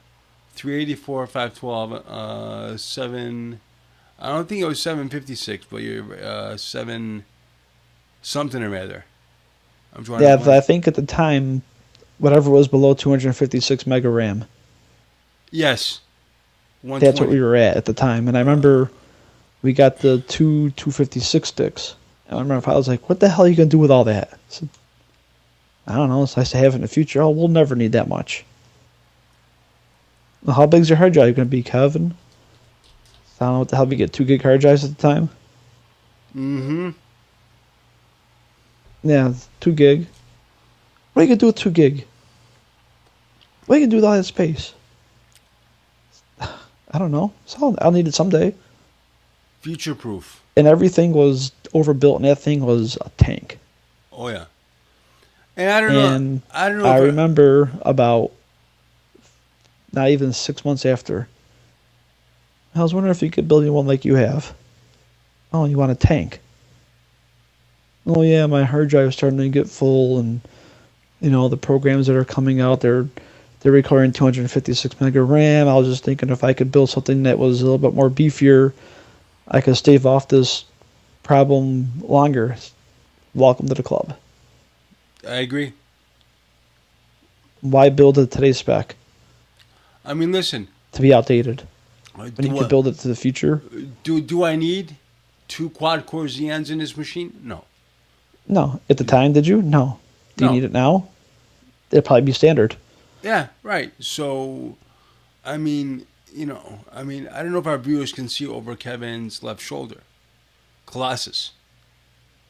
384, 512, 7. I don't think it was 756, but you're 7 something or rather. I'm trying Yeah, to. I think at the time, whatever was below 256 mega RAM, Yes. 120. that's what we were at the time. And I remember we got the two 256 sticks. And I remember if I was like, "What the hell are you going to do with all that?" I said, "I don't know. It's nice to have it in the future. Oh, we'll never need that much." Well, how big's your hard drive going to be, Kevin? I don't know what the hell we get 2 gig hard drives at the time. Mm-hmm. Yeah, 2 gig. What are you going to do with 2 gig? What are you going to do with all that space? I don't know. So I'll need it someday. Future proof. And everything was overbuilt, and that thing was a tank. Oh, yeah. And I don't know. And I don't know. I remember about not even 6 months after, I was wondering if you could build me one like you have. Oh, you want a tank? Oh yeah, my hard drive is starting to get full, and the programs that are coming out, they're requiring 256 mega RAM. I was just thinking if I could build something that was a little bit more beefier, I could stave off this problem longer. Welcome to the club. I agree. Why build at today's spec I mean, listen. to be outdated when you Do, could build it to the future? do I need 2 quad-core Xeons in this machine? No. No. At the time, did you? No. Do you No. need it now? It'd probably be standard. Yeah, right. So, I mean, I don't know if our viewers can see over Kevin's left shoulder. Colossus.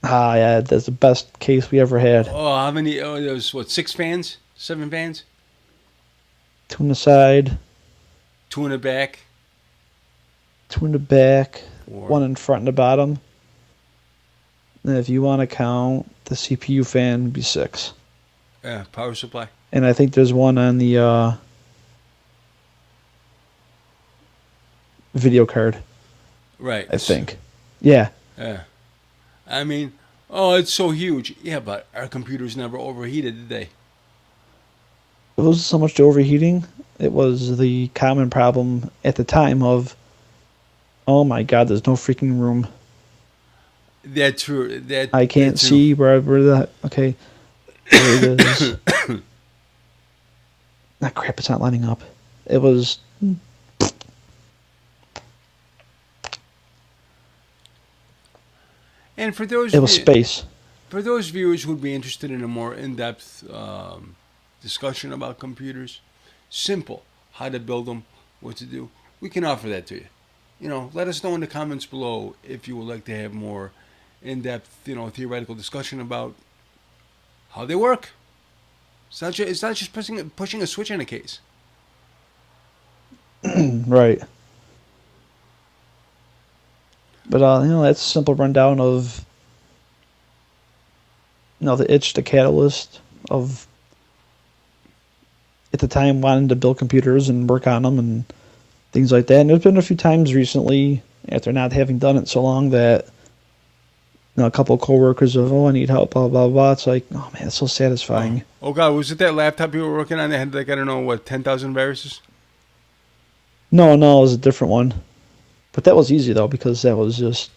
Ah, yeah, that's the best case we ever had. Oh, how many? Oh, there was, 6 fans? 7 fans? 2 on the side, 2 in the back? 2 in the back, Or, 1 in front and the bottom. And if you want to count the CPU fan, it'd be 6. Yeah, power supply. And I think there's one on the video card, Right. I think. Yeah. Yeah. I mean, it's so huge. Yeah, but our computers never overheated, did they? It wasn't so much the overheating. It was the common problem at the time of, oh my god, there's no freaking room. That's true. I can't see where the... Okay. There it is. Ah, crap, it's not lining up. It was... And for those It was space. for those viewers who would be interested in a more in-depth discussion about computers, simple, how to build them, what to do, we can offer that to you. Let us know in the comments below if you would like to have more in-depth, theoretical discussion about how they work. It's not just pushing a switch in a case. Right. But, that's a simple rundown of, the itch, the catalyst of, at the time, wanting to build computers and work on them and things like that. And there's been a few times recently, after not having done it so long, that, a couple of coworkers of, I need help, blah, blah, blah. It's like, oh, man, it's so satisfying. Oh, God, was it that laptop you were working on that had, like, I don't know, 10,000 viruses? No, it was a different one. But that was easy, though, because that was just,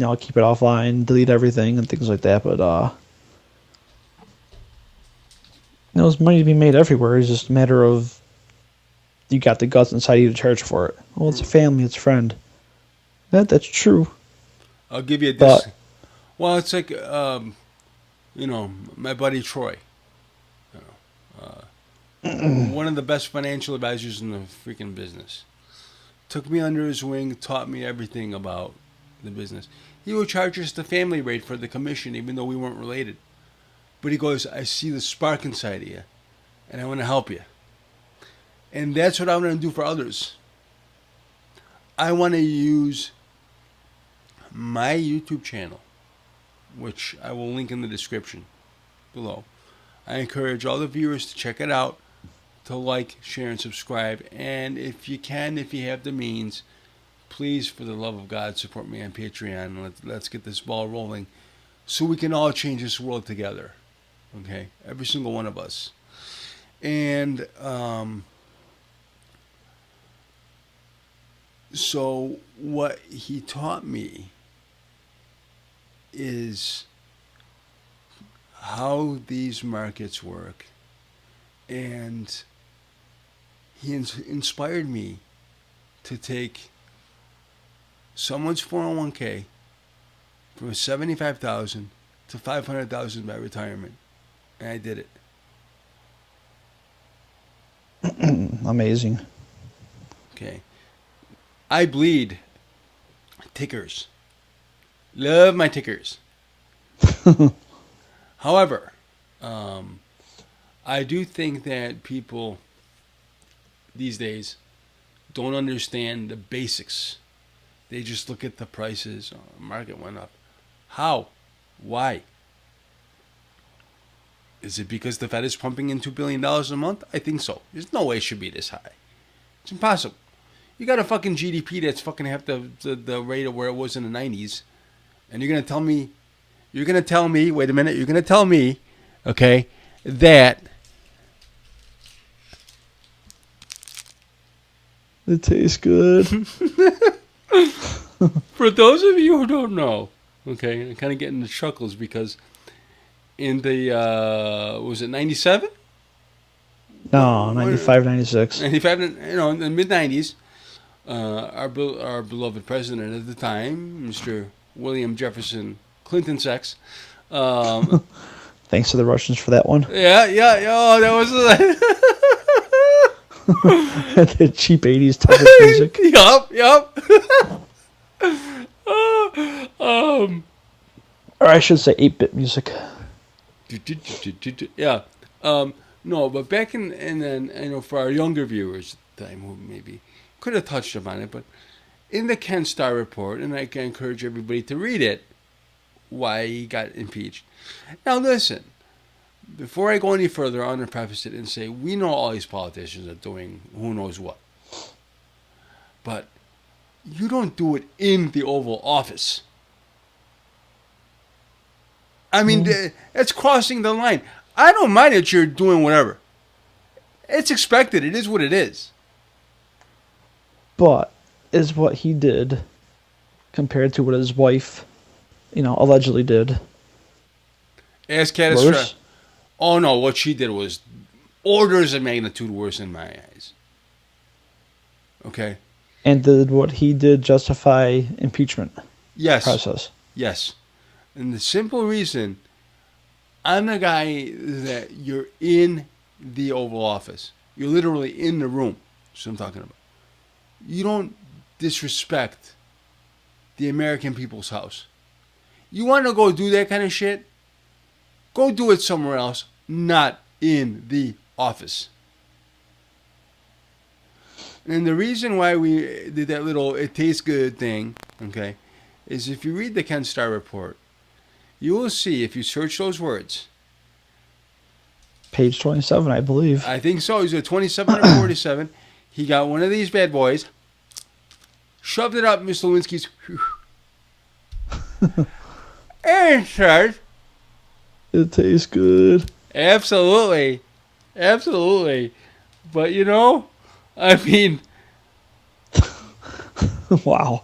I'll keep it offline, delete everything, and things like that. But, there's money to be made everywhere. It's just a matter of you got the guts inside you to charge for it. Well, it's a family, it's a friend. That's true. I'll give you well, it's like, my buddy Troy. One of the best financial advisors in the freaking business. Took me under his wing, taught me everything about the business. He would charge us the family rate for the commission, even though we weren't related. But he goes, I see the spark inside of you, and I want to help you. And that's what I want to do for others. I want to use my YouTube channel, which I will link in the description below. I encourage all the viewers to check it out, to like, share, and subscribe. And if you have the means, please, for the love of God, support me on Patreon. Let's get this ball rolling so we can all change this world together. Okay? Every single one of us. And so what he taught me is how these markets work, and he inspired me to take someone's 401k from $75,000 to $500,000 by retirement, and I did it. Amazing. Okay, I bleed tickers. Love my tickers. However, I do think that people these days don't understand the basics. They just look at the prices. Oh, the market went up. How? Why? Is it because the Fed is pumping in $2 billion a month? I think so. There's no way it should be this high. It's impossible. You got a fucking GDP that's fucking half the rate of where it was in the 90s. And you're going to tell me, wait a minute, you're going to tell me, okay, that it tastes good. For those of you who don't know, okay, I'm kind of getting the chuckles because in the, was it 97? No, 95, 96. 95, in the mid-90s, our beloved president at the time, Mr. William Jefferson Clinton sex. Thanks to the Russians for that one. Yeah. Oh, that was the cheap 80s type of music. Yup. Or I should say 8-bit music. Yeah. No, but back in then, for our younger viewers at the time who maybe could have touched upon it, but in the Ken Starr report, and I can encourage everybody to read it, why he got impeached. Now listen, before I go any further, I want to preface it and say we know all these politicians are doing who knows what. But you don't do it in the Oval Office. I mean, it's crossing the line. I don't mind that you're doing whatever. It's expected. It is what it is. But is what he did compared to what his wife, allegedly did. As catastrophic. Oh no, what she did was orders of magnitude worse in my eyes. Okay. And did what he did justify impeachment Yes. process? Yes. And the simple reason, I'm the guy that you're in the Oval Office. You're literally in the room. That's what I'm talking about. You don't disrespect the American people's house. You want to go do that kind of shit? Go do it somewhere else, not in the office. And the reason why we did that little "it tastes good" thing, okay, is if you read the Ken Starr report, you will see, if you search those words, Page 27, I believe. I think so, he's at 27 or 47, he got one of these bad boys, shoved it up Mr. Lewinsky's, and said, It tastes good. absolutely, absolutely. But you know, I mean, Wow.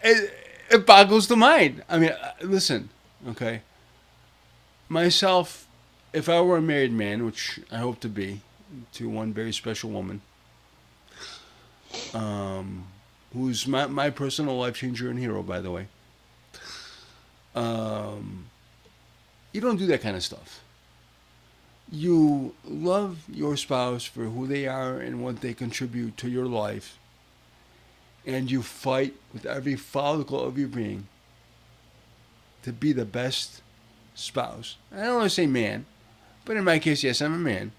it boggles the mind. I mean, listen, okay. Myself, if I were a married man, which I hope to be, to one very special woman, who's my personal life changer and hero, by the way, you don't do that kind of stuff. You love your spouse for who they are and what they contribute to your life, and you fight with every follicle of your being to be the best spouse. I don't want to say man, but in my case, yes, I'm a man.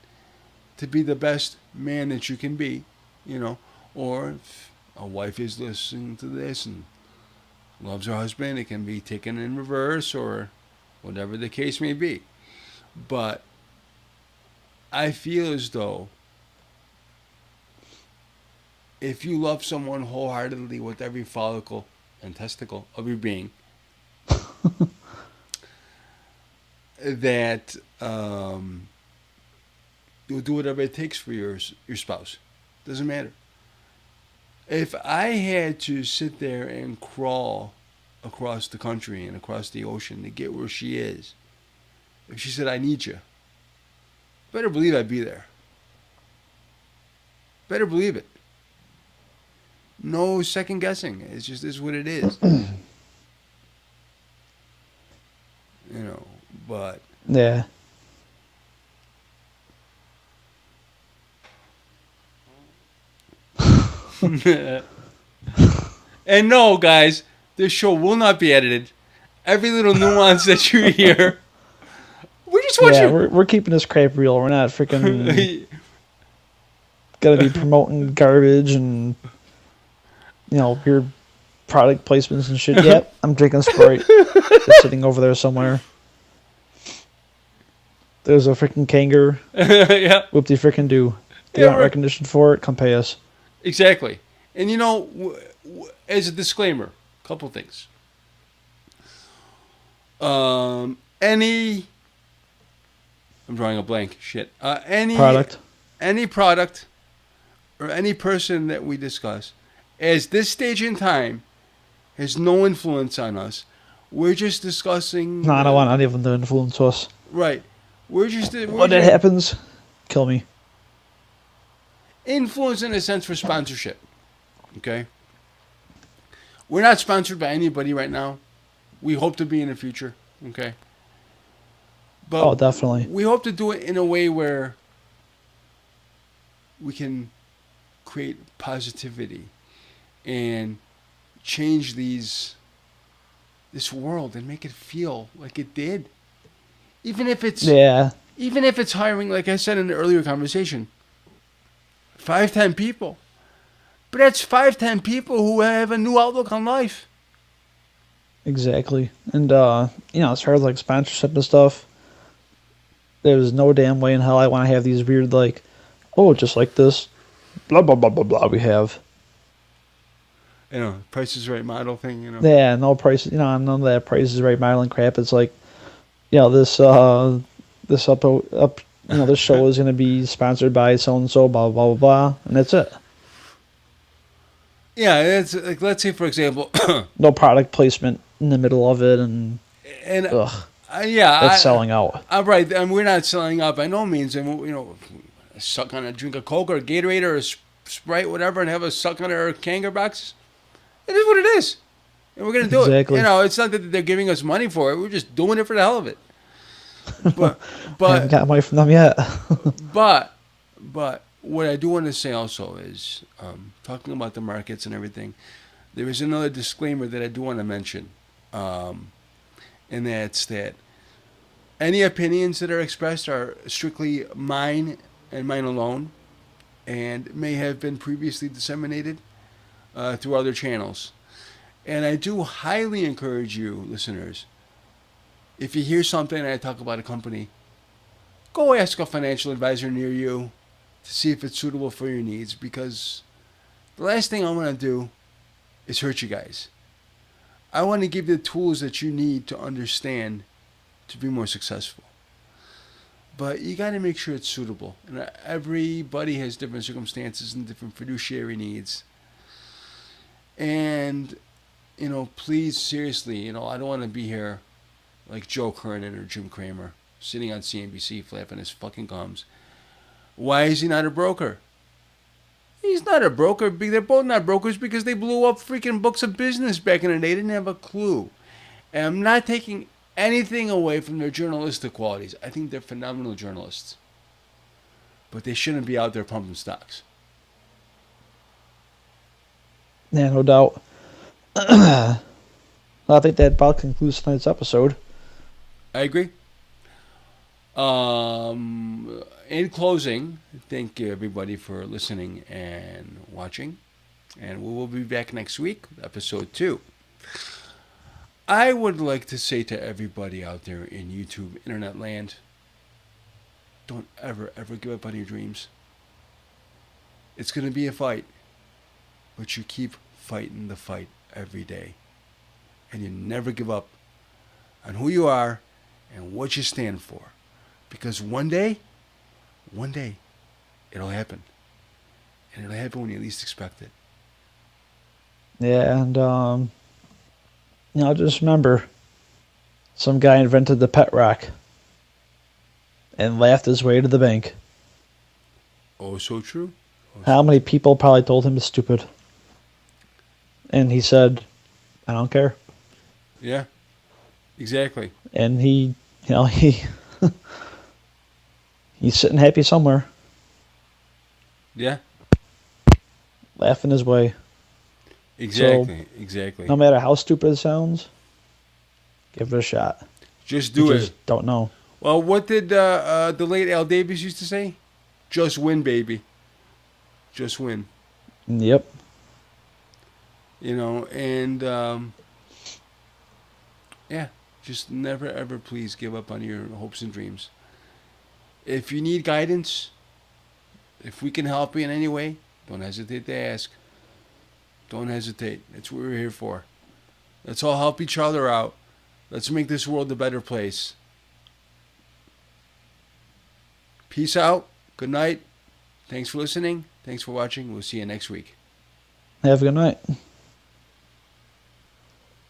To be the best man that you can be, you know. Or if a wife is listening to this and loves her husband, it can be taken in reverse or whatever the case may be. But I feel as though if you love someone wholeheartedly with every follicle and testicle of your being, that you'll do whatever it takes for your spouse. Doesn't matter. If I had to sit there and crawl across the country and across the ocean to get where she is, if she said, "I need you," better believe I'd be there. Better believe it. No second guessing. It's just is what it is. You know, but Yeah. and no, guys, this show will not be edited. Every little nuance that you hear, we just want Yeah, you. we're keeping this crap real. We're not freaking gonna be promoting garbage and weird product placements and shit. Yep, I'm drinking Sprite. It's sitting over there somewhere. There's a freaking kangaroo. Yeah, Whoop-de freaking do. They Yeah, want right. recognition for it. Come pay us. exactly. And you know, as a disclaimer, a couple things. Any, I'm drawing a blank. Shit. Any product, or any person that we discuss, as this stage in time, has no influence on us. We're just discussing. No, I don't want any of them to influence us. Right. We're just. When it happens, kill me. Influence in a sense for sponsorship. Okay? We're not sponsored by anybody right now. We hope to be in the future. Okay? But Oh, definitely. we hope to do it in a way where we can create positivity and change this world and make it feel like it did. Even if it's hiring, like I said in the earlier conversation, 5-10 people. But that's 5-10 people who have a new outlook on life. Exactly. And, as far as, like, sponsorship and stuff, there's no damn way in hell I want to have these weird, like, just like this, blah, blah, blah, blah, blah, we have. You know, Price is Right model thing, you know. Yeah, no price, none of that Price is Right modeling crap. It's like, this this show is going to be sponsored by so-and-so, blah, blah, blah, blah, and that's it. Yeah, it's like, let's say, for example, No product placement in the middle of it, and and ugh. Yeah, that's selling out. I'm right. And we're not selling out by no means. And suck on a drink of Coke or a Gatorade or a Sprite, whatever, and have a suck on our Kangaroo box. It is what it is, and we're gonna do it. Exactly. It's not that they're giving us money for it. We're just doing it for the hell of it. But I haven't got money from them yet. but what I do want to say also is talking about the markets and everything. There is another disclaimer that I do want to mention, and that's that any opinions that are expressed are strictly mine and mine alone, and may have been previously disseminated through other channels. And I do highly encourage you, listeners, if you hear something and I talk about a company, go ask a financial advisor near you to see if it's suitable for your needs, because the last thing I want to do is hurt you guys. I want to give you the tools that you need to understand to be more successful. But you got to make sure it's suitable. And everybody has different circumstances and different fiduciary needs. And, please, seriously, I don't want to be here like Joe Kernan or Jim Cramer sitting on CNBC flapping his fucking gums. Why is he not a broker? He's not a broker. They're both not brokers because they blew up freaking books of business back in the day. They didn't have a clue. And I'm not taking anything away from their journalistic qualities. I think they're phenomenal journalists. But they shouldn't be out there pumping stocks. Yeah, no doubt. Well, I think that about concludes tonight's episode. I agree. In closing, thank you everybody for listening and watching. And we will be back next week, episode 2. I would like to say to everybody out there in YouTube, internet land, don't ever, ever give up on your dreams. It's going to be a fight, but you keep fighting the fight every day. And you never give up on who you are and what you stand for. Because one day, it'll happen. And it'll happen when you least expect it. Yeah, and, just remember, some guy invented the pet rock and laughed his way to the bank. Oh, so true. How many people probably told him it's stupid? And he said, I don't care. Yeah, exactly. And he he's sitting happy somewhere. Yeah. Laughing his way. Exactly, So, exactly. No matter how stupid it sounds, give it a shot. Just do it. Don't know. Well, what did the late Al Davies used to say? Just win, baby. Just win. Yep. And yeah, just never ever please give up on your hopes and dreams. If you need guidance, if we can help you in any way, don't hesitate to ask. Don't hesitate. That's what we're here for. Let's all help each other out. Let's make this world a better place. Peace out. Good night. Thanks for listening. Thanks for watching. We'll see you next week. Have a good night.